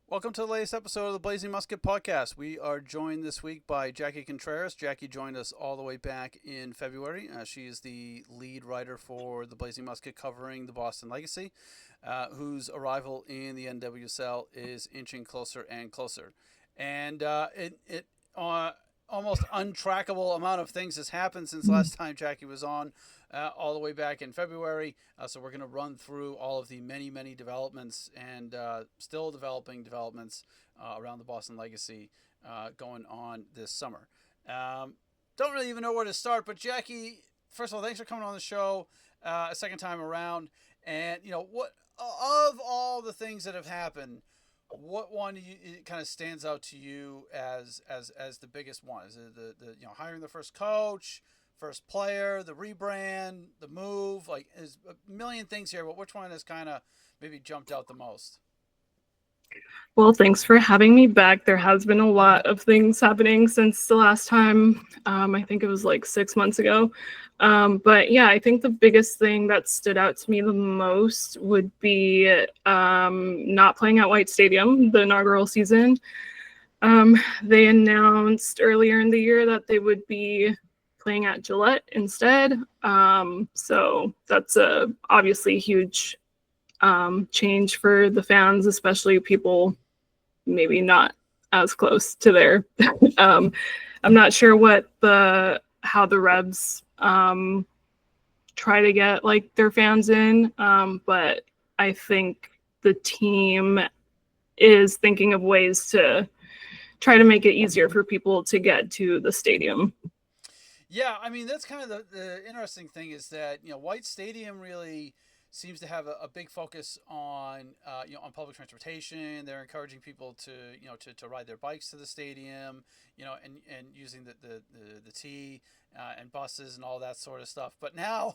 Welcome to the latest episode of the Blazing Musket podcast. We are joined this week by Jackie Contreras. Jackie joined us all the way back in February. She is the lead writer for the Blazing Musket covering the Boston Legacy, whose arrival in the NWSL is inching closer and closer. And almost untrackable amount of things has happened since last time Jackie was on, all the way back in February. So we're going to run through all of the many developments and still developing developments around the Boston Legacy going on this summer. Don't really even know where to start, but Jackie, first of all, thanks for coming on the show a second time around. And what of all the things that have happened, what one kind of stands out to you as the biggest one? Is it the hiring the first coach, first player, the rebrand, the move? Like, there's a million things here, but which one has kind of maybe jumped out the most? Well, thanks for having me back. There has been a lot of things happening since the last time. I think it was like 6 months ago. But yeah, I think the biggest thing that stood out to me the most would be not playing at White Stadium the inaugural season. They announced earlier in the year that they would be playing at Gillette instead. So that's obviously huge change for the fans, especially people maybe not as close to there. I'm not sure how the Rebs try to get like their fans in, but I think the team is thinking of ways to try to make it easier for people to get to the stadium. Yeah, I mean, that's kind of the interesting thing is that White Stadium really seems to have a big focus on on public transportation. They're encouraging people to ride their bikes to the stadium, and using the T and buses and all that sort of stuff. But now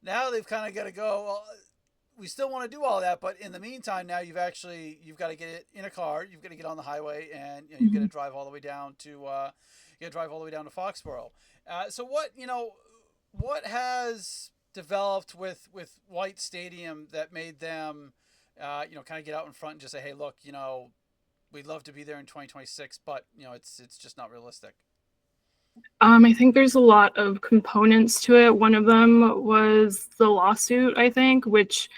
now they've kind of got to go. Well, we still want to do all that, but in the meantime, now you've got to get it in a car. You've got to get on the highway, and you've got to drive all the way down to Foxborough. So what has developed with White Stadium that made them kind of get out in front and just say, hey, look, we'd love to be there in 2026, but it's just not realistic. I think there's a lot of components to it. One of them was the lawsuit, I think, which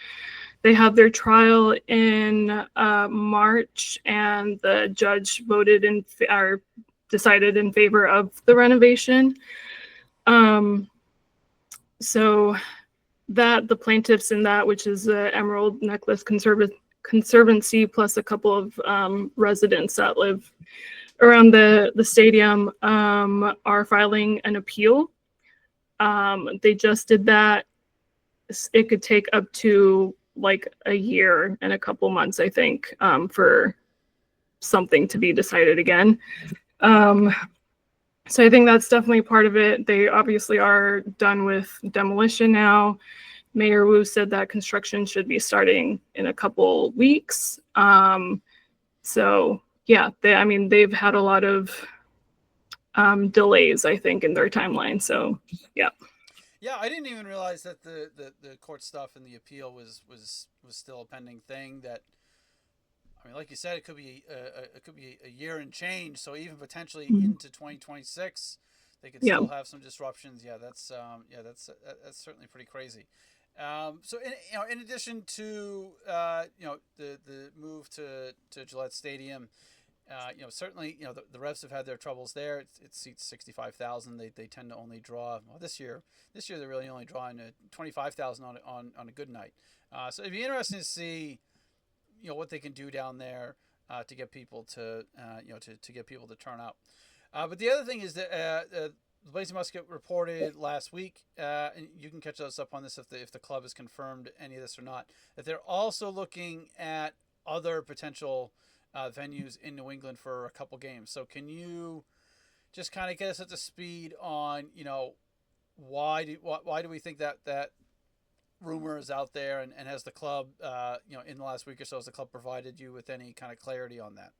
they had their trial in March, and the judge decided in favor of the renovation. So that the plaintiffs in that, which is the Emerald Necklace Conservancy, plus a couple of residents that live around the stadium, are filing an appeal. They just did that. It could take up to like a year and a couple months, I think, for something to be decided again. So I think that's definitely part of it. They obviously are done with demolition now. Mayor Wu said that construction should be starting in a couple weeks. So yeah, they've had a lot of delays, I think, in their timeline. So yeah. Yeah, I didn't even realize that the court stuff and the appeal was still a pending thing. That, I mean, like you said, it could be a year and change. So even potentially into 2026, they could still have some disruptions. Yeah, that's certainly pretty crazy. So in addition to the move to Gillette Stadium, certainly the Revs have had their troubles there. It seats 65,000. They tend to only draw, well, this year they're really only drawing 25,000 on a good night. So it'd be interesting to see what they can do down there to get people to get people to turn out. But the other thing is that the Blazing Musket reported last week, and you can catch us up on this if the club has confirmed any of this or not, that they're also looking at other potential venues in New England for a couple games. So can you just kind of get us up to speed on why do we think that rumor is out there, and has the club in the last week or so, has the club provided you with any kind of clarity on that?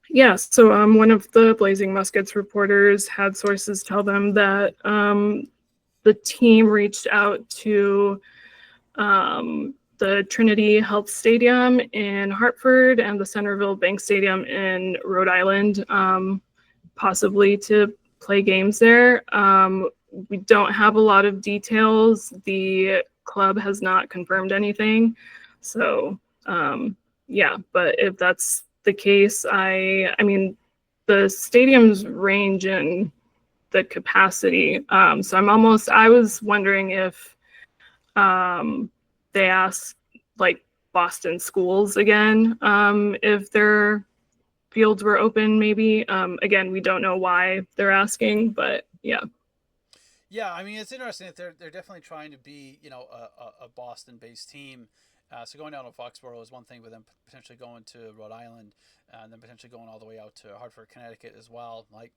Yeah, so one of the Blazing Muskets reporters had sources tell them that the team reached out to the the Trinity Health Stadium in Hartford and the Centerville Bank Stadium in Rhode Island, possibly to play games there. We don't have a lot of details. The club has not confirmed anything. So, yeah, but if that's the case, I mean, the stadiums range in the capacity. So I was wondering if they asked like Boston schools again, if their fields were open, maybe. Again, we don't know why they're asking, but yeah. Yeah, I mean it's interesting that they're definitely trying to be a Boston-based team. So going down to Foxborough is one thing, but then potentially going to Rhode Island, and then potentially going all the way out to Hartford, Connecticut as well. Like,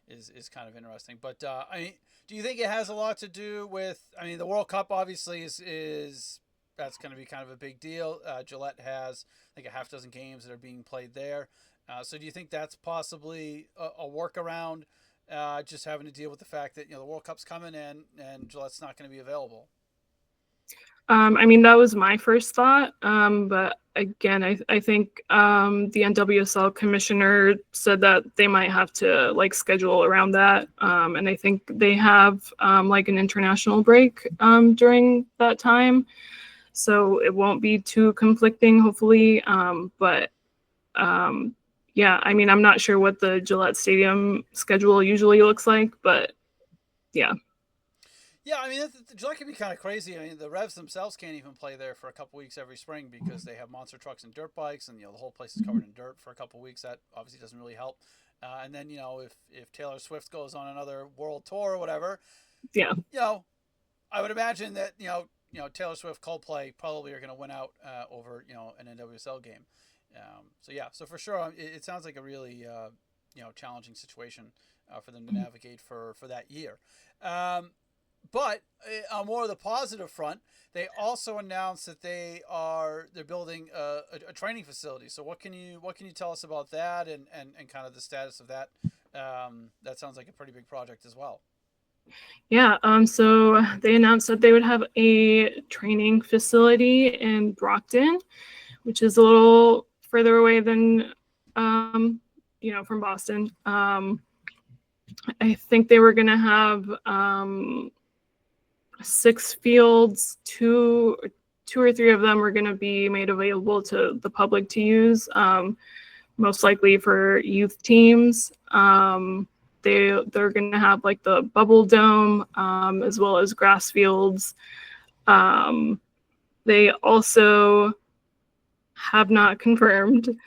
is kind of interesting. But I mean, do you think it has a lot to do with? I mean, the World Cup obviously is that's going to be kind of a big deal. Gillette has I think a half dozen games that are being played there. So do you think that's possibly a workaround? Just having to deal with the fact that the World Cup's coming and Gillette's not going to be available. I mean, that was my first thought. But again, I think the NWSL commissioner said that they might have to like schedule around that. And I think they have like an international break during that time. So it won't be too conflicting, hopefully. But yeah, I mean, I'm not sure what the Gillette Stadium schedule usually looks like, but yeah. Yeah, I mean, Gillette can be kind of crazy. I mean, the Revs themselves can't even play there for a couple weeks every spring because they have monster trucks and dirt bikes, and the whole place is covered in dirt for a couple weeks. That obviously doesn't really help. And then if Taylor Swift goes on another world tour or whatever, Yeah. I would imagine that Taylor Swift, Coldplay probably are going to win out over an NWSL game. So yeah, so for sure, it sounds like a really challenging situation for them to navigate for that year. But on more of the positive front, they also announced that they're building a training facility. So what can you tell us about that and kind of the status of that? That sounds like a pretty big project as well. Yeah, so they announced that they would have a training facility in Brockton, which is a little further away than from Boston. I think they were gonna have 6 fields, two or three of them were going to be made available to the public to use, most likely for youth teams. They're going to have like the bubble dome, as well as grass fields. They also have not confirmed,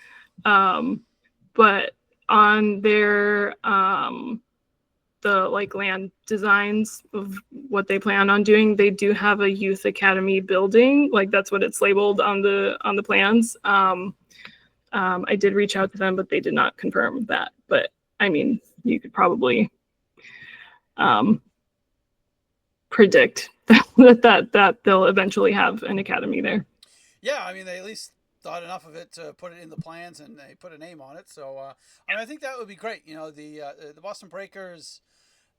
but on their the like land designs of what they plan on doing, they do have a youth academy building. Like that's what it's labeled on the plans. I did reach out to them, but they did not confirm that. But I mean, you could probably predict that they'll eventually have an academy there. Yeah, I mean, they at least thought enough of it to put it in the plans, and they put a name on it. So I mean, I think that would be great. The Boston Breakers.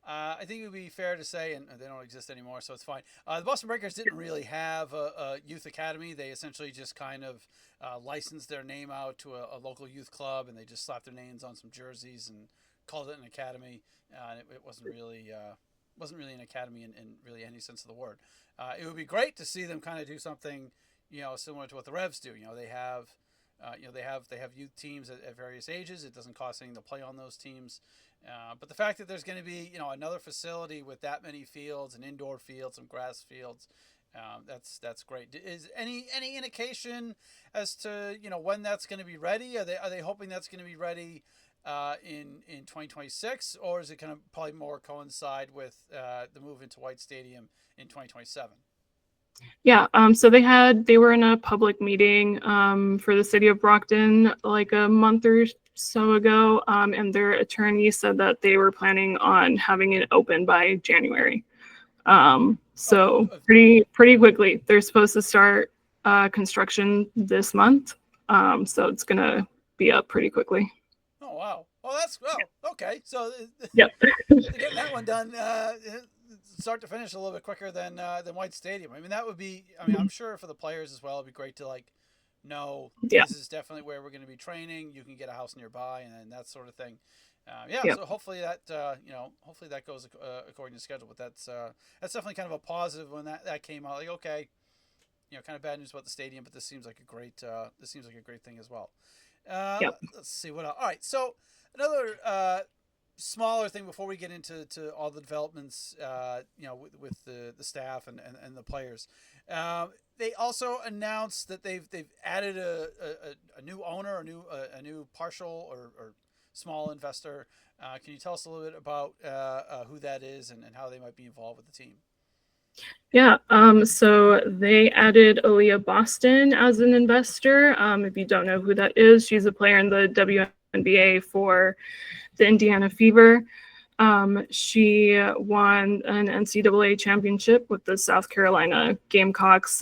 I think it would be fair to say, and they don't exist anymore, so it's fine. The Boston Breakers didn't really have a youth academy. They essentially just kind of licensed their name out to a local youth club, and they just slapped their names on some jerseys and called it an academy. And it wasn't really an academy in really any sense of the word. It would be great to see them kind of do something, similar to what the Revs do. They have youth teams at various ages. It doesn't cost anything to play on those teams. But the fact that there's going to be, another facility with that many fields, an indoor field, some grass fields, that's great. Is any indication as to when that's going to be ready? Are they hoping that's going to be ready in 2026, or is it going to probably more coincide with the move into White Stadium in 2027? Yeah, so they were in a public meeting for the city of Brockton like a month or so ago, and their attorney said that they were planning on having it open by January. So pretty quickly. They're supposed to start construction this month, so it's gonna be up pretty quickly. Oh wow! Okay. So yep. getting that one done start to finish a little bit quicker than White Stadium. I mean, that would be. I mean, I'm sure for the players as well, it'd be great to like know Yeah. this is definitely where we're going to be training. You can get a house nearby and that sort of thing. Yeah, Yeah. so hopefully that hopefully that goes according to schedule. But that's definitely kind of a positive when that came out. Like, okay, kind of bad news about the stadium, but this seems like a great thing as well. Yeah. Let's see what else. All right, so another smaller thing before we get into all the developments, with the staff and the players. They also announced that they've added a new owner, a new partial or small investor. Can you tell us a little bit about who that is and how they might be involved with the team? Yeah, so they added Aaliyah Boston as an investor. If you don't know who that is, she's a player in the WNBA for the Indiana Fever. She won an NCAA championship with the South Carolina Gamecocks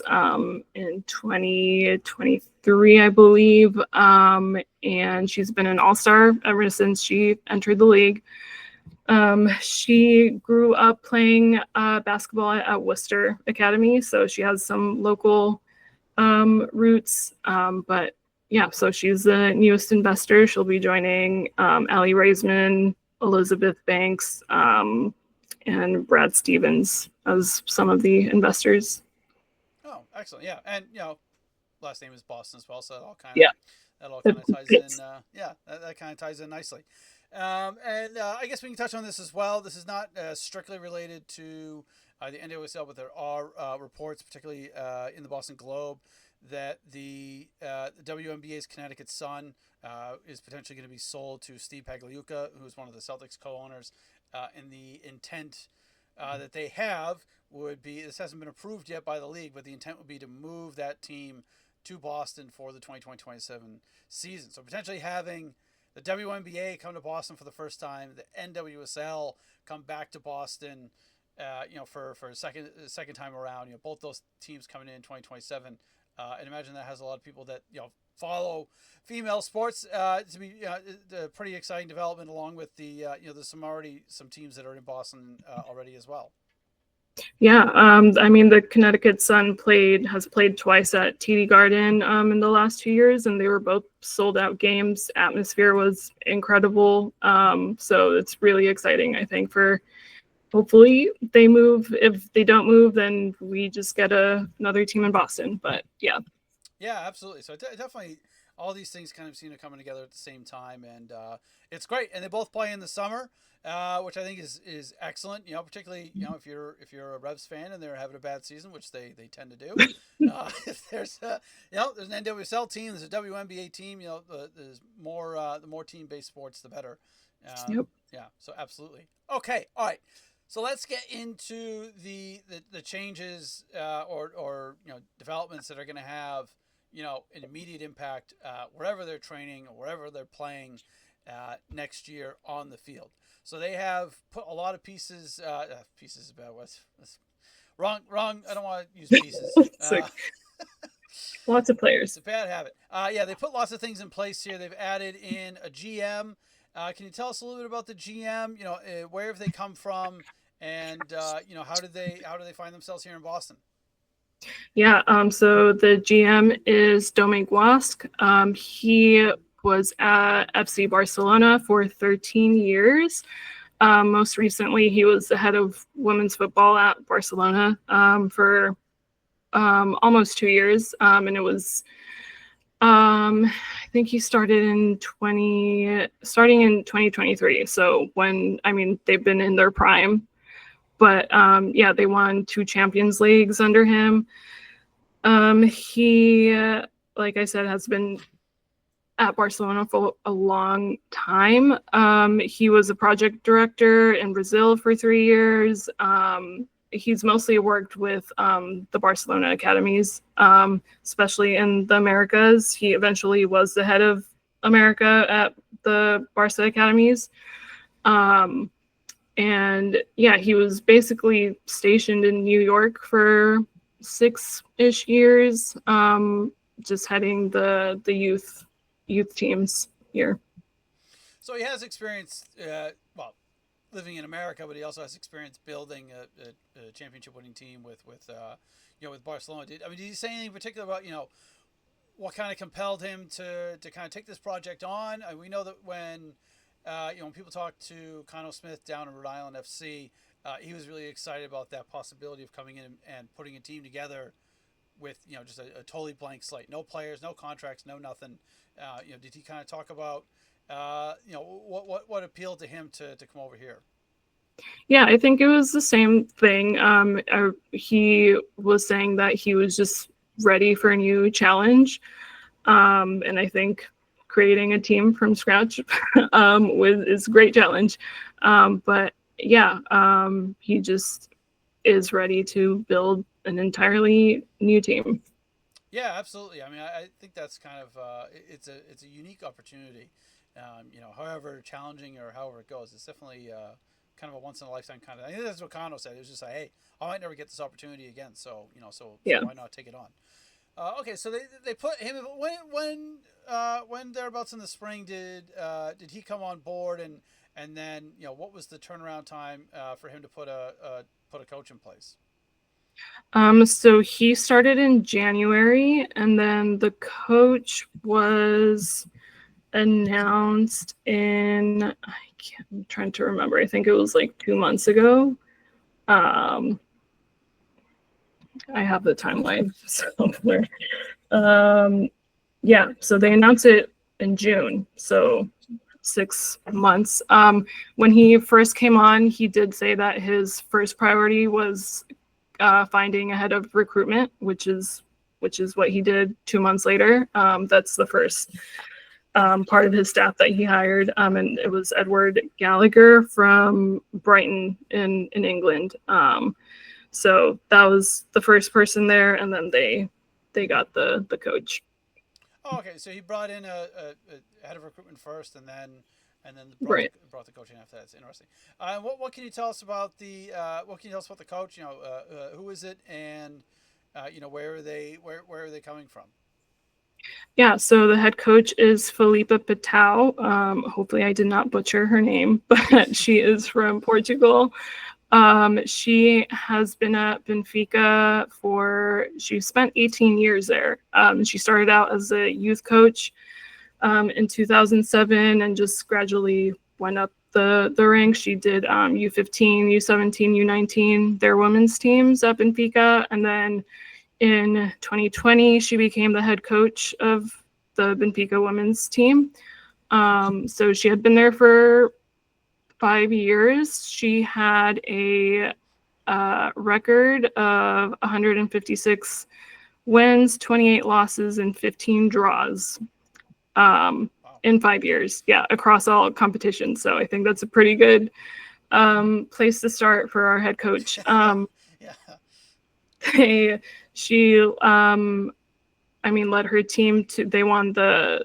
in 2023, I believe. And she's been an all-star ever since she entered the league. She grew up playing basketball at Worcester Academy, so she has some local roots. But yeah, so she's the newest investor. She'll be joining Allie Raisman, Elizabeth Banks, and Brad Stevens as some of the investors. Oh, excellent. Yeah, and last name is Boston as well, so Yeah, that all it kind of ties in. fits. That kind of ties in nicely. And I guess we can touch on this as well. This is not strictly related to the NWSL, but there are reports, particularly in the Boston Globe, that the WNBA's Connecticut Sun is potentially going to be sold to Steve Pagliuca, who is one of the Celtics co-owners. And the intent that they have would be, this hasn't been approved yet by the league, but the intent would be to move that team to Boston for the 2020-27 season. So potentially having the WNBA come to Boston for the first time, the NWSL come back to Boston, for a second time around. Both those teams coming in 2027, and imagine that has a lot of people that follow female sports to be a pretty exciting development. Along with there's some teams that are in Boston already as well. Yeah, I mean the Connecticut Sun has played twice at TD Garden in the last 2 years, and they were both sold out games. Atmosphere was incredible, so it's really exciting. I think for hopefully they move. If they don't move, then we just get another team in Boston. But yeah. Yeah, absolutely. So definitely, all these things kind of seem to come together at the same time, and it's great. And they both play in the summer, which I think is excellent. Particularly if you're a Revs fan and they're having a bad season, which they tend to do. If there's there's an NWSL team, there's a WNBA team. There's more the more team based sports, the better. Yep. Yeah. So absolutely. Okay. All right. So let's get into the changes or developments that are going to have an immediate impact wherever they're training or wherever they're playing next year on the field. So they have put a lot of pieces. Pieces about what's wrong. I don't want to use pieces. Lots of players. It's a bad habit. They put lots of things in place here. They've added in a GM. Can you tell us a little bit about the GM? Where have they come from, and how did they find themselves here in Boston? Yeah, so the GM is Domingue Wasque. He was at FC Barcelona for 13 years. Most recently, he was the head of women's football at Barcelona for almost 2 years. And it was, I think he starting in 2023. So they've been in their prime. But they won 2 Champions Leagues under him. He, like I said, has been at Barcelona for a long time. He was a project director in Brazil for 3 years. He's mostly worked with the Barcelona academies, especially in the Americas. He eventually was the head of America at the Barca academies. And yeah, he was basically stationed in New York for 6-ish years, just heading the youth teams here. So he has experience. living in America, but he also has experience building a championship winning team with with Barcelona. Did he say anything particular about what kind of compelled him to kind of take this project on? We know that when people talk to Conno Smith down in Rhode Island FC, he was really excited about that possibility of coming in and putting a team together with just a totally blank slate, no players, no contracts, no nothing. Did he kind of talk about what appealed to him to come over here? Yeah, I think it was the same thing. He was saying that he was just ready for a new challenge. And I think creating a team from scratch is a great challenge. But yeah, he just is ready to build an entirely new team. Yeah, absolutely. I mean, I think that's kind of it's a unique opportunity. However challenging or however it goes, it's definitely kind of a once in a lifetime kind of. I think that's what Kano said. It was just like, hey, I might never get this opportunity again, so Yeah. why not take it on? Okay, so they put him when thereabouts in the spring did he come on board and then what was the turnaround time for him to put a coach in place? So he started in January, and then the coach was announced I'm trying to remember. I think it was like 2 months ago. Um, I have the timeline somewhere. Yeah, so they announced it in June, so 6 months. When he first came on, he did say that his first priority was finding a head of recruitment, which is what he did 2 months later. That's the first part of his staff that he hired, and it was Edward Gallagher from Brighton in England. So that was the first person there, and then they got the coach. Oh, okay. So he brought in a head of recruitment first, and then Right. brought the coach in after that. It's interesting. What can you tell us about the what can you tell us about the coach? Who is it, and where are they coming from? Yeah, so the head coach is Felipa Petau. Hopefully, I did not butcher her name, but she is from Portugal. She has been at Benfica she spent 18 years there. She started out as a youth coach in 2007 and just gradually went up the ranks. She did U15, U17, U19, their women's teams at Benfica. And then in 2020, she became the head coach of the Benfica women's team. So she had been there for 5 years. She had a record of 156 wins, 28 losses, and 15 draws Wow. in 5 years. Yeah, across all competitions. So I think that's a pretty good place to start for our head coach. Yeah. She led her team to, they won uh,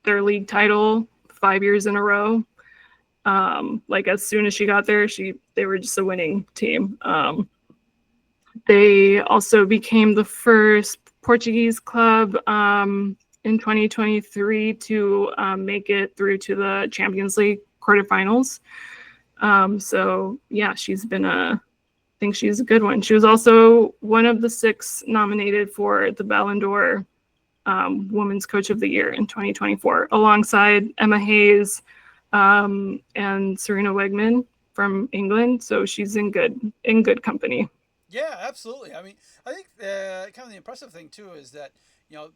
their league title 5 years in a row. Like as soon as she got there, they were just a winning team. They also became the first Portuguese club in 2023 to make it through to the Champions League quarterfinals. So yeah, I think she's a good one. She was also one of the 6 nominated for the Ballon d'Or Women's Coach of the Year in 2024, alongside Emma Hayes and Serena Wegman from England. So she's in good company. Yeah, absolutely. I mean, I think kind of the impressive thing too is that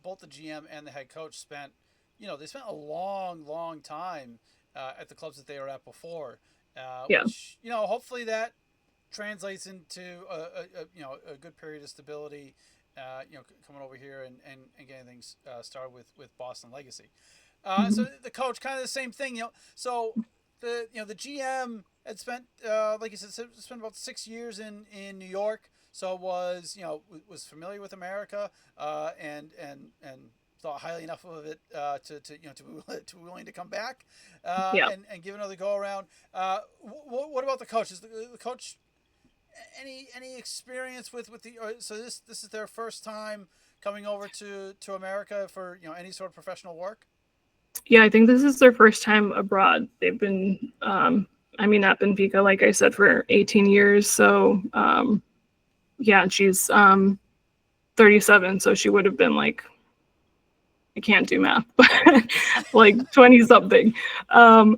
both the GM and the head coach they spent a long, long time at the clubs that they were at before, Yeah. which hopefully that translates into a good period of stability. Coming over here and getting things started with Boston Legacy. So the coach, kind of the same thing. So the GM had spent like you said, spent about 6 years in New York. So was familiar with America and thought highly enough of it to be willing to come back Yeah. and give another go around. What about the coach? Is the coach any experience with the so this is their first time coming over to America for any sort of professional work? Yeah, I think this is their first time abroad. They've been, at Benfica, like I said, for 18 years. So, yeah, she's 37, so she would have been like, I can't do math, but like 20 something. Yeah,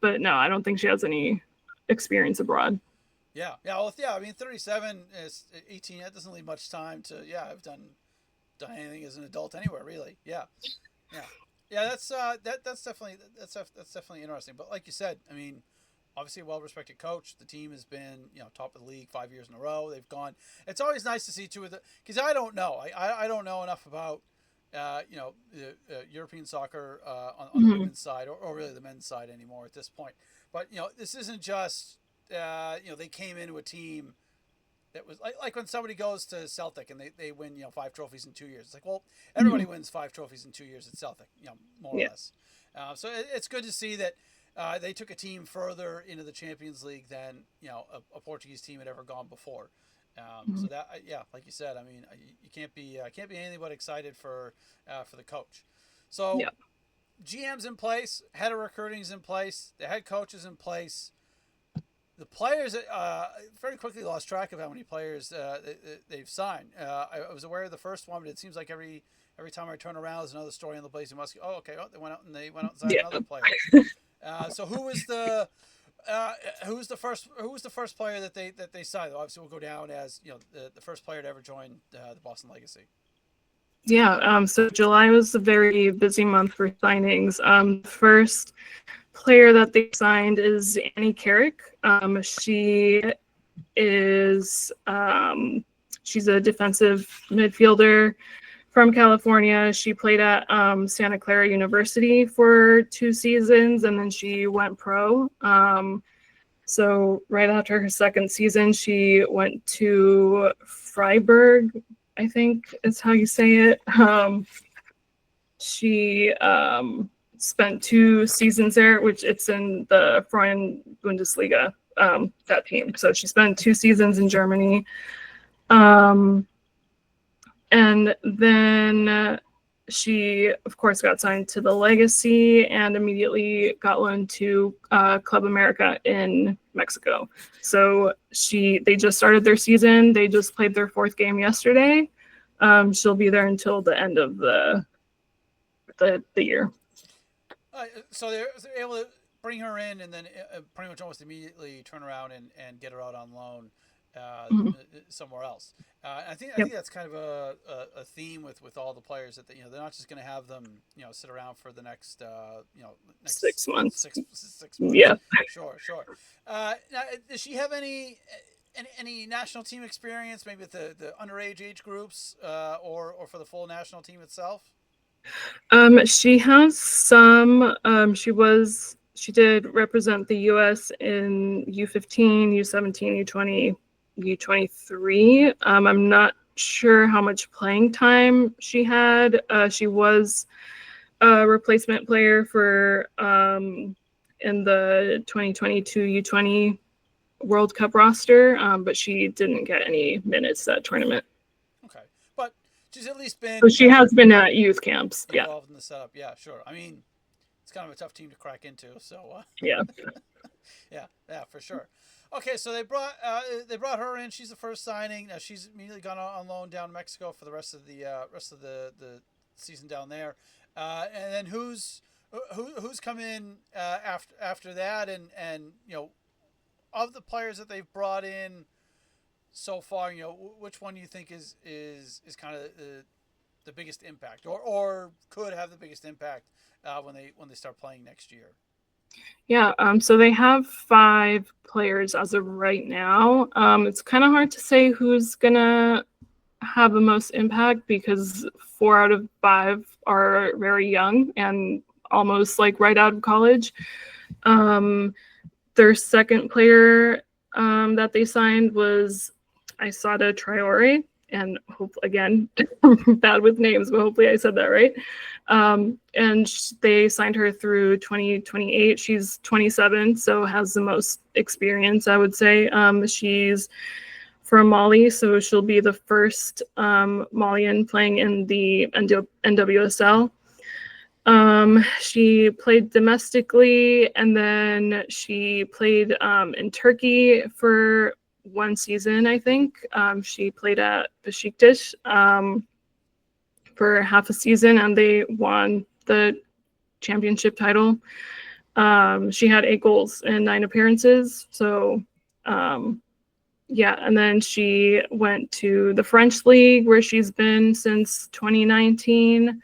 but no, I don't think she has any experience abroad. Yeah. Well, yeah. I mean, 37 is 18. That doesn't leave much time to. Yeah, I've done anything as an adult anywhere, really. Yeah, yeah, yeah. That's definitely that's definitely interesting. But like you said, I mean, obviously a well-respected coach. The team has been top of the league 5 years in a row. They've gone. It's always nice to see two of the because I don't know. I don't know enough about the European soccer on the Mhm. women's side or really the men's side anymore at this point. But this isn't just they came into a team that was like when somebody goes to Celtic and they win 5 trophies in 2 years. It's like, well, everybody Mhm. wins 5 trophies in 2 years at Celtic, more or Yeah. less. So it's good to see that they took a team further into the Champions League than a Portuguese team had ever gone before. So Mhm. that yeah, like you said, I mean you can't be anything but excited for the coach. So Yeah. GM's in place, head of recruiting's in place, the head coach is in place. The players very quickly lost track of how many players they've signed. I was aware of the first one, but it seems like every time I turn around, there's another story on the Blazing Musket. Oh, okay. Oh, they went out and signed Yeah. another player. So uh, who was the first player that they signed? Obviously, will go down as the first player to ever join the Boston Legacy. Yeah. So July was a very busy month for signings. First player that they signed is Annie Carrick. Is she's a defensive midfielder from California. She played at Santa Clara University for 2 seasons, and then she went pro. So right after her second season, she went to Freiburg, I think is how you say it. She spent 2 seasons there, which it's in the Frauen Bundesliga, that team. So she spent 2 seasons in Germany. Um, and then she, of course, got signed to the Legacy and immediately got loaned to Club America in Mexico. So they just started their season. They just played their fourth game yesterday. She'll be there until the end of the year. So they're able to bring her in and then pretty much almost immediately turn around and get her out on loan Mhm. somewhere else. I Yep. think that's kind of a theme with all the players that they're not just going to have them sit around for the next next 6 months. six months. Yeah. Sure. Now, does she have any national team experience, maybe with the underage age groups or for the full national team itself? She has some. She did represent the U.S. in U15, U17, U20, U23. I'm not sure how much playing time she had. She was a replacement player for in the 2022 U20 World Cup roster, but she didn't get any minutes that tournament. Okay, but she's at least So been she has been at youth camps. Yeah. involved in the setup. Yeah, sure. I mean, it's kind of a tough team to crack into. So Yeah. yeah, for sure. Okay, so they brought her in. She's the first signing. Now she's immediately gone on loan down to Mexico for the rest of the season down there. And then who's come in after that and of the players that they've brought in so far, which one do you think is kind of the biggest impact, or could have the biggest impact when they start playing next year? Yeah, so they have 5 players as of right now. It's kind of hard to say who's gonna have the most impact because 4 out of 5 are very young and almost like right out of college. Um, their second player that they signed was Isada Traore, and hope again, bad with names, but hopefully I said that right. And they signed her through 2028. She's 27, so has the most experience, I would say. She's from Mali, so she'll be the first Malian playing in the NWSL. She played domestically, and then she played in Turkey for one season, I think. She played at Besiktas for half a season, and they won the championship title. She had 8 goals in 9 appearances. So, yeah, and then she went to the French league where she's been since 2019.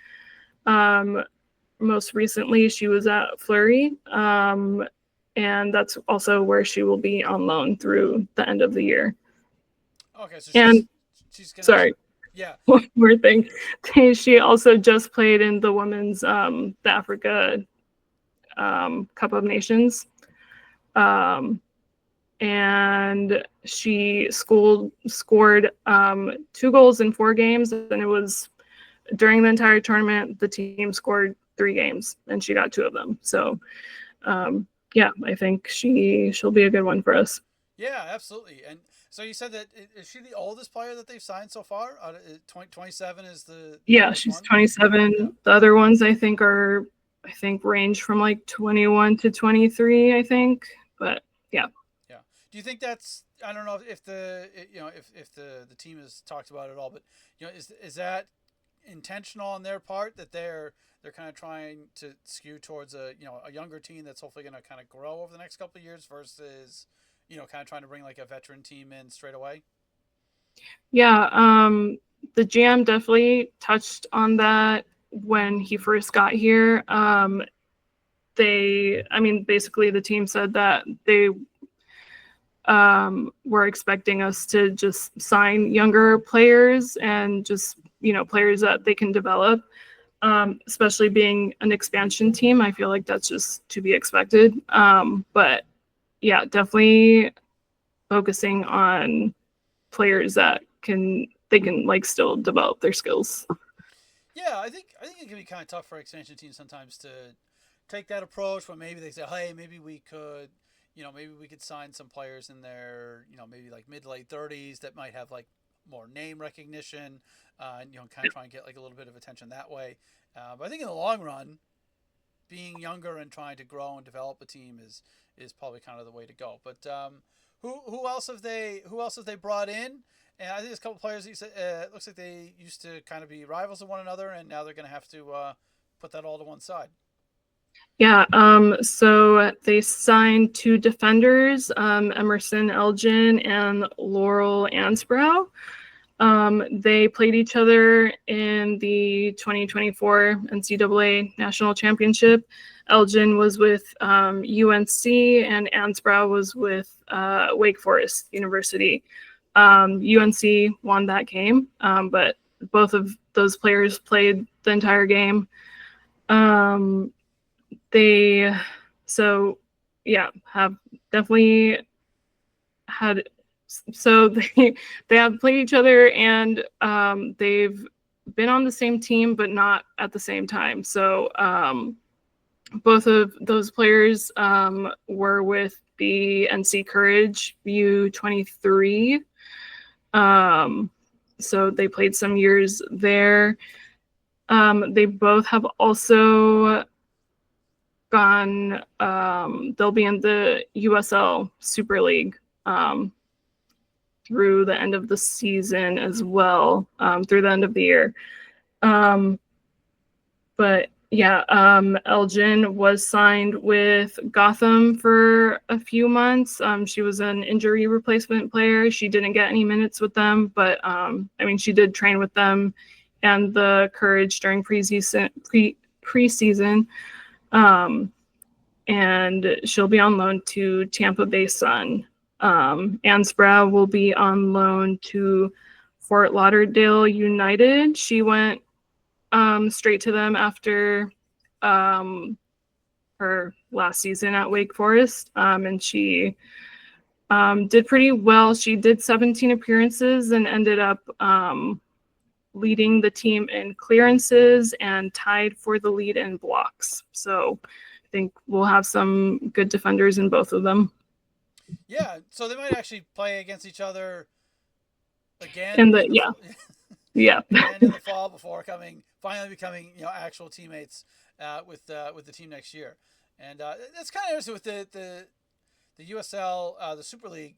Most recently, she was at Fleury, and that's also where she will be on loan through the end of the year. Okay, so And she's gonna, sorry, yeah. one more thing. She also just played in the women's the Africa Cup of Nations. And she scored 2 goals in 4 games, and it was during the entire tournament. The team scored 3 games, and she got 2 of them. So, yeah, I think she'll be a good one for us. Yeah, absolutely. And so you said that is she the oldest player that they've signed so far? 27 is the Yeah, oldest she's one. Yeah. 27. The other ones I think range from like 21 to 23, I think. But yeah. Yeah. Do you think that's, I don't know if if the team has talked about it all, but is that intentional on their part that they're kind of trying to skew towards a younger team that's hopefully going to kind of grow over the next couple of years versus kind of trying to bring like a veteran team in straight away? Yeah, the GM definitely touched on that when he first got here. I mean, basically the team said that they were expecting us to just sign younger players and just, players that they can develop. Especially being an expansion team, I feel like that's just to be expected. But yeah, definitely focusing on players that they can like still develop their skills. Yeah, I think it can be kind of tough for expansion teams sometimes to take that approach when maybe they say, hey, maybe we could, maybe we could sign some players in their, maybe like mid to late 30s that might have like more name recognition, and kind of try and get like a little bit of attention that way. But I think in the long run, being younger and trying to grow and develop a team is probably kind of the way to go. But who else have they brought in? And I think there's a couple players that you said, it looks like they used to kind of be rivals of one another, and now they're going to have to put that all to one side. Yeah, so they signed 2 defenders, Emerson Elgin and Laurel Ansbrow. They played each other in the 2024 NCAA National Championship. Elgin was with UNC, and Ansbrow was with Wake Forest University. UNC won that game, but both of those players played the entire game. They so yeah, have definitely had so they have played each other, and they've been on the same team but not at the same time. So both of those players were with the NC Courage U23. So they played some years there. They both have also gone, they'll be in the USL Super League through the end of the season as well, through the end of the year. But yeah, Elgin was signed with Gotham for a few months. She was an injury replacement player. She didn't get any minutes with them, but I mean, she did train with them and the Courage during preseason. And she'll be on loan to Tampa Bay Sun. Ansbrow will be on loan to Fort Lauderdale United. She went straight to them after her last season at Wake Forest, and she did pretty well. She did 17 appearances and ended up leading the team in clearances and tied for the lead in blocks. So I think we'll have some good defenders in both of them. Yeah, so they might actually play against each other again And in yeah. the fall before finally becoming actual teammates with the team next year. And that's kind of interesting with the USL, the Super League.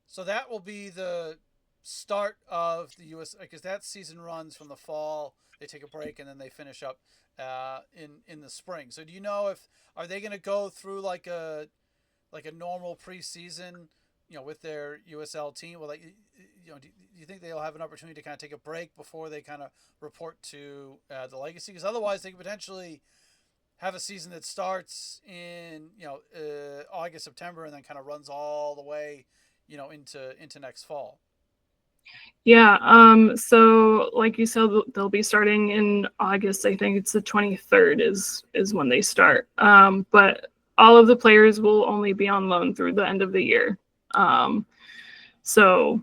So that will be the start of the US, because that season runs from the fall. They take a break and then they finish up in the spring. So do you know if are they going to go through like a normal preseason, with their USL team? Well, do you think they'll have an opportunity to kind of take a break before they kind of report to the legacy? Because otherwise, they could potentially have a season that starts in August, September, and then kind of runs all the way, into next fall. Yeah, so like you said, they'll be starting in August. I think it's the 23rd is when they start. But all of the players will only be on loan through the end of the year. So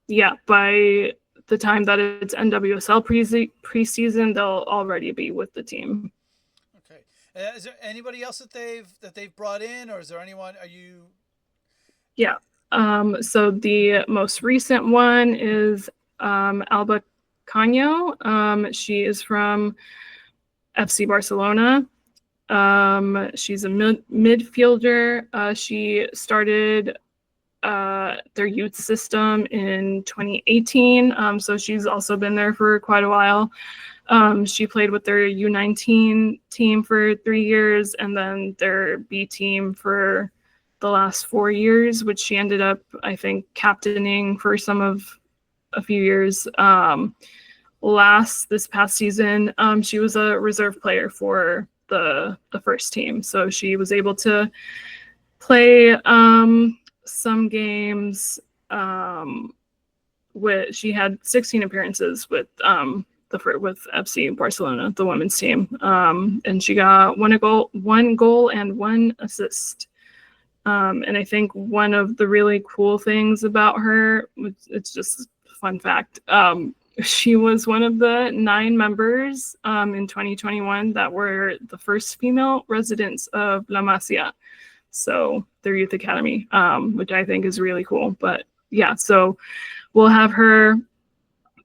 yeah, by the time that it's NWSL preseason, they'll already be with the team. Okay. Is there anybody else that they've brought in, or is there anyone? Are you? Yeah. So the most recent one is Alba Cano. She is from FC Barcelona. She's a midfielder. She started their youth system in 2018. So she's also been there for quite a while. She played with their U19 team for 3 years and then their B team for the last 4 years, which she ended up, I think, captaining for a few years. This past season, she was a reserve player for the first team. So she was able to play some games. She had 16 appearances with FC Barcelona, the women's team, and she got one goal and 1 assist. And I think one of the really cool things about her, it's just a fun fact, she was one of the 9 members in 2021 that were the first female residents of La Masia, so their youth academy, which I think is really cool. But yeah, so we'll have her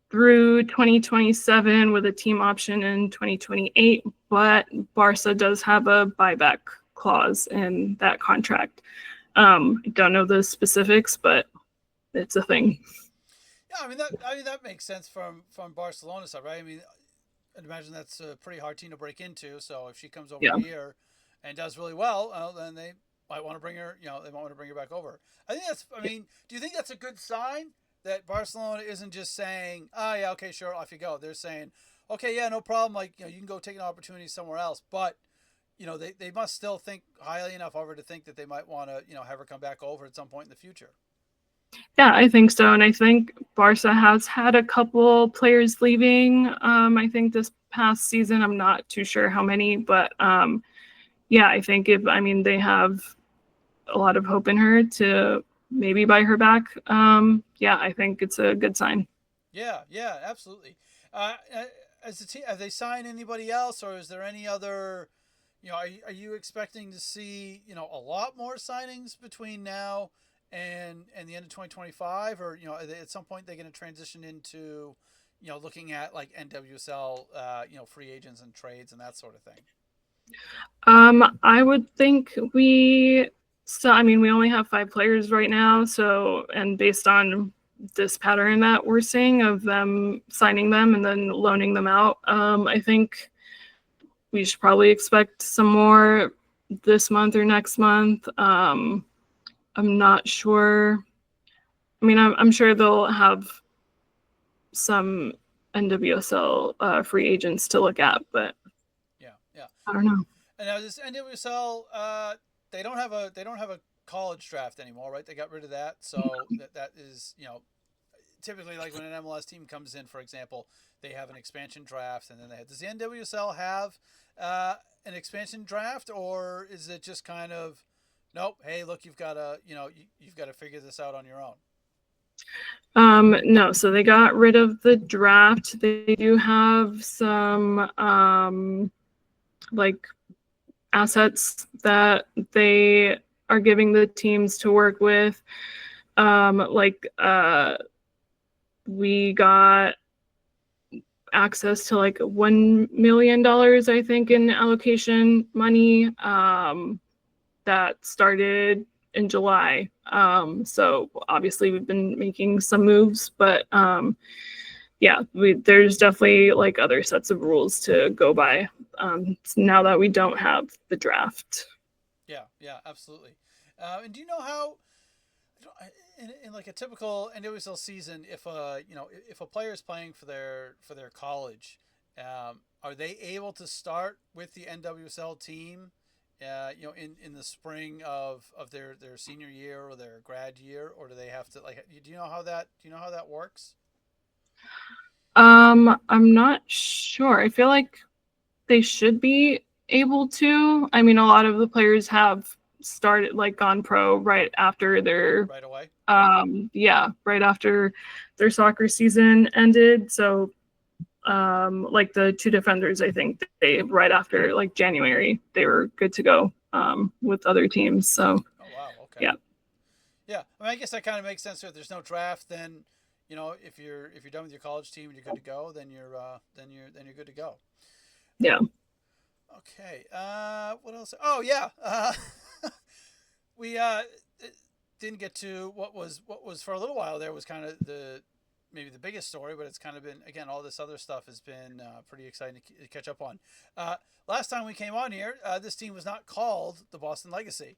through 2027 with a team option in 2028, but Barca does have a buyback clause in that contract. I don't know the specifics, but it's a thing. Yeah, that makes sense from Barcelona side, right? I mean, I'd imagine that's a pretty hard team to break into. So if she comes over Yeah. here and does really well, then they might want to bring her. They might want to bring her back over. I think that's. I mean, do you think that's a good sign that Barcelona isn't just saying, "Oh yeah, okay, sure, off you go." They're saying, "Okay, yeah, no problem. Like, you can go take an opportunity somewhere else." But they must still think highly enough of her to think that they might want to have her come back over at some point in the future. Yeah, I think so. And I think Barca has had a couple players leaving. I think this past season, I'm not too sure how many, but yeah, I think they have a lot of hope in her to maybe buy her back. Yeah, I think it's a good sign. Yeah, yeah, absolutely. Uh, uh, as a team, have they signed anybody else, or is there any other? Are you expecting to see a lot more signings between now and the end of 2025, or at some point they're going to transition into looking at like NWSL free agents and trades and that sort of thing. I would think we only have 5 players right now, so, and based on this pattern that we're seeing of them signing them and then loaning them out, I think we should probably expect some more this month or next month. I'm not sure. I'm sure they'll have some NWSL free agents to look at, but Yeah, yeah. I don't know. And now this NWSL, they don't have a college draft anymore, right? They got rid of that, so that is typically like when an MLS team comes in, for example, they have an expansion draft, and then does the NWSL have an expansion draft, or is it just kind of nope? Hey, look, you've got to you've got to figure this out on your own. No, so they got rid of the draft. They do have some like assets that they are giving the teams to work with. We got access to like $1 million, I think, in allocation money. That started in July. So obviously we've been making some moves, but yeah, there's definitely like other sets of rules to go by now that we don't have the draft. Yeah, yeah, absolutely. And do you know how in like a typical NWSL season, if if a player is playing for their college, are they able to start with the NWSL team, in the spring of their senior year or their grad year, or do they have to like? Do you know how that works? I'm not sure. I feel like they should be able to. I mean, a lot of the players have started like gone pro right after their Right away. yeah, right after their soccer season ended. So like the two defenders, I think they right after like January, they were good to go with other teams. So Oh wow. Okay. yeah. Yeah. I mean, I guess that kind of makes sense. If there's no draft, then if you're done with your college team and you're good to go, then you're good to go. Yeah. Okay. What else? Oh yeah. We didn't get to what was for a little while there was kind of the maybe the biggest story, but it's kind of been again all this other stuff has been pretty exciting to catch up on. Last time we came on here, this team was not called the Boston Legacy,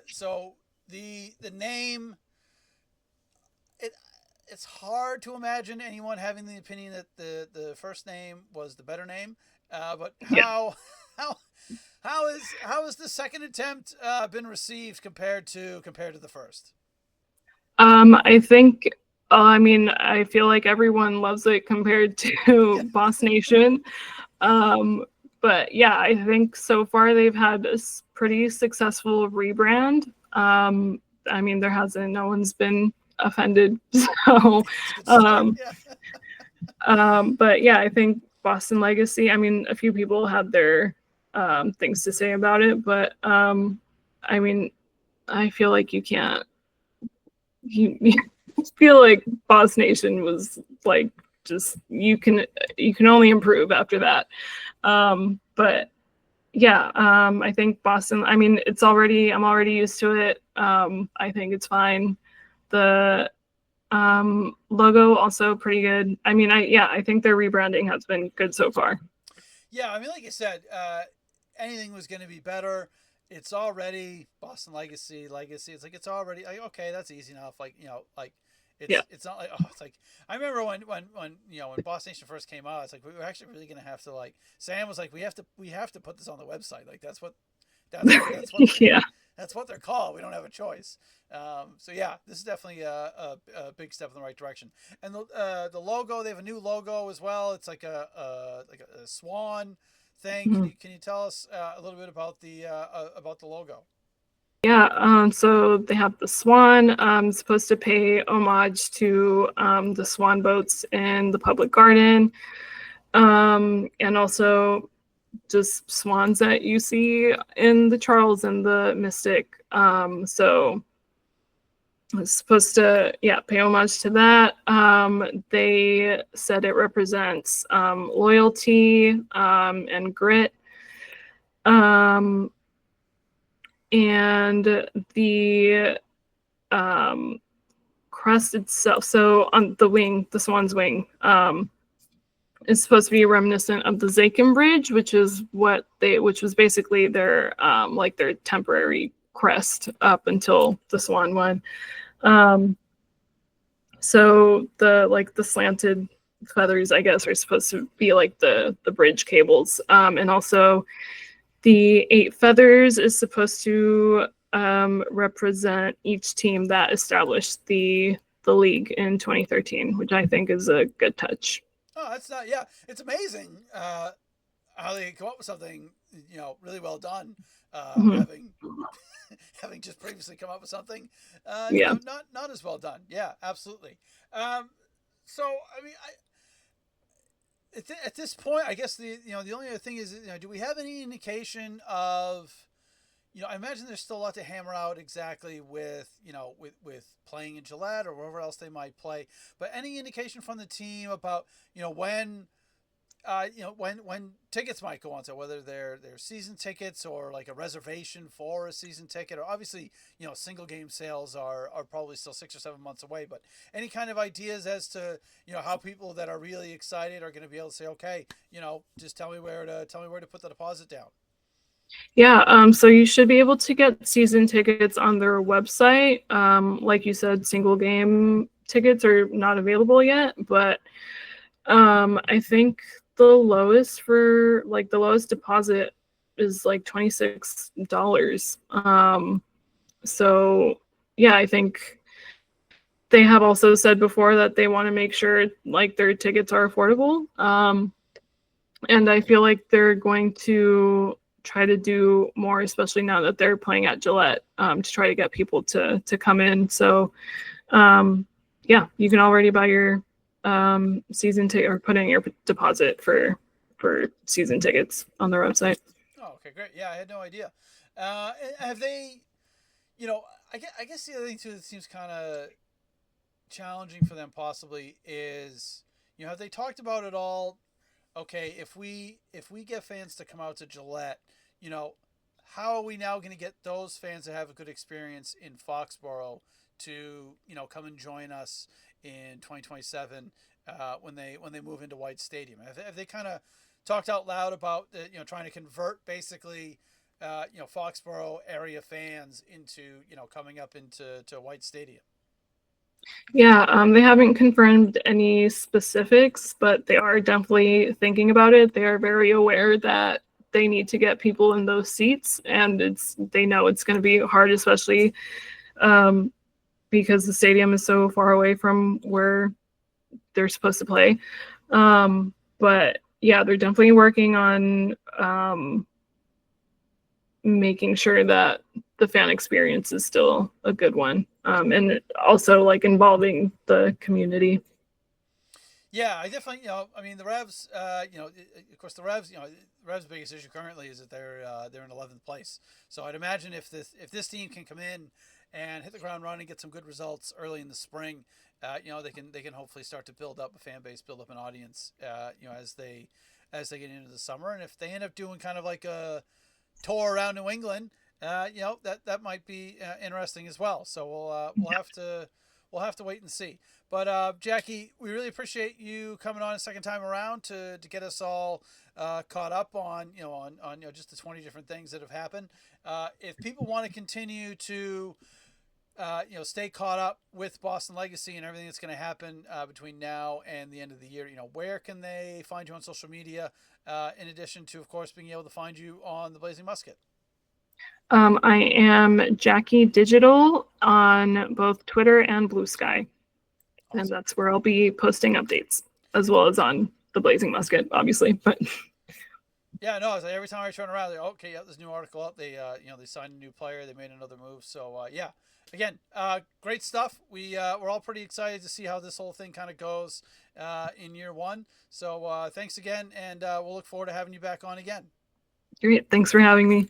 so the name it it's hard to imagine anyone having the opinion that the first name was the better name, but Yeah. how how has the second attempt been received compared to the first? I think, I mean, I feel like everyone loves it compared to Yeah. Boss Nation. Um, but yeah, I think so far they've had a pretty successful rebrand. I mean, there hasn't, no one's been offended. So, It's a good start. um, Yeah. but yeah, I think Boston Legacy, I mean, a few people had their things to say about it, but I mean, I feel like you can't you feel like Boss Nation was like just you can only improve after that. But yeah, I think Boston. I mean, I'm already used to it. I think it's fine. The logo also pretty good. I mean, I think their rebranding has been good so far. Yeah, I mean, like you said, anything was going to be better. It's already Boston Legacy. It's like it's already like, okay. That's easy enough. Like like Yeah. it's not like oh, it's like I remember when when Boston Nation first came out. It's like we were actually really going to have to like Sam was like we have to put this on the website. Like that's what Yeah. that's what they're called. We don't have a choice. So yeah, this is definitely a big step in the right direction. And the logo, they have a new logo as well. It's like a swan thing. Mhm. Can you tell us a little bit about the logo? Yeah, so they have the swan, supposed to pay homage to the swan boats in the public garden, and also just swans that you see in the Charles and the Mystic. So it's supposed to, yeah, pay homage to that. They said it represents loyalty and grit. Um, and the um, crest itself, so on the wing, the swan's wing, is supposed to be reminiscent of the Zakin Bridge, which was basically their like their temporary crest up until the swan won. Um, so the slanted feathers, I guess, are supposed to be like the bridge cables, and also the 8 feathers is supposed to represent each team that established the league in 2013, which I think is a good touch. Oh, that's not. Yeah, it's amazing how they come up with something really well done. Mhm. Having having just previously come up with something Yeah. not as well done. Yeah, absolutely. Um, so I mean, at this point, I guess the only other thing is do we have any indication of I imagine there's still a lot to hammer out exactly with with playing in Gillette or wherever else they might play, but any indication from the team about when when tickets might go on sale, whether they're season tickets or like a reservation for a season ticket, or obviously, single game sales are probably still 6 or 7 months away. But any kind of ideas as to how people that are really excited are going to be able to say, okay, just tell me where to put the deposit down. Yeah, so you should be able to get season tickets on their website. Like you said, single game tickets are not available yet, but I think the lowest deposit is like $26. So yeah, I think they have also said before that they want to make sure like their tickets are affordable. And I feel like they're going to try to do more, especially now that they're playing at Gillette, to try to get people to come in. So yeah, you can already buy your season ticket or put in your deposit for season tickets on their website. Oh, okay, great. Yeah, I had no idea. Have they? You know, I guess the other thing too that seems kind of challenging for them possibly is, have they talked about it all? Okay, if we get fans to come out to Gillette, you know, how are we now going to get those fans that have a good experience in Foxborough to come and join us in 2027 when they move into White Stadium? Have they kind of talked out loud about trying to convert basically Foxborough area fans into coming up into White Stadium? Yeah, they haven't confirmed any specifics, but they are definitely thinking about it. They are very aware that they need to get people in those seats, and they know it's going to be hard, especially um, because the stadium is so far away from where they're supposed to play. But yeah, they're definitely working on making sure that the fan experience is still a good one, and also like involving the community. Yeah, I definitely, I mean, the Revs, of course, the Revs, the Revs' biggest issue currently is that they're in 11th place. So I'd imagine if this team can come in and hit the ground running, get some good results early in the spring, they can hopefully start to build up a fan base, build up an audience, as they get into the summer. And if they end up doing kind of like a tour around New England, that might be interesting as well. So we'll have to wait and see. But Jackie, we really appreciate you coming on a second time around to get us all caught up on just the 20 different things that have happened. If people want to continue to stay caught up with Boston Legacy and everything that's going to happen between now and the end of the year, where can they find you on social media? In addition to, of course, being able to find you on the Blazing Musket. I am Jackie Digital on both Twitter and Blue Sky, and Awesome. that's where I'll be posting updates as well as on the Blazing Musket, obviously. But Yeah, no, it's like every time I turn around, okay, yeah, there's a new article up. They signed a new player. They made another move. So yeah, again, great stuff. We're all pretty excited to see how this whole thing kind of goes in year one. So thanks again, and we'll look forward to having you back on again. great, thanks for having me.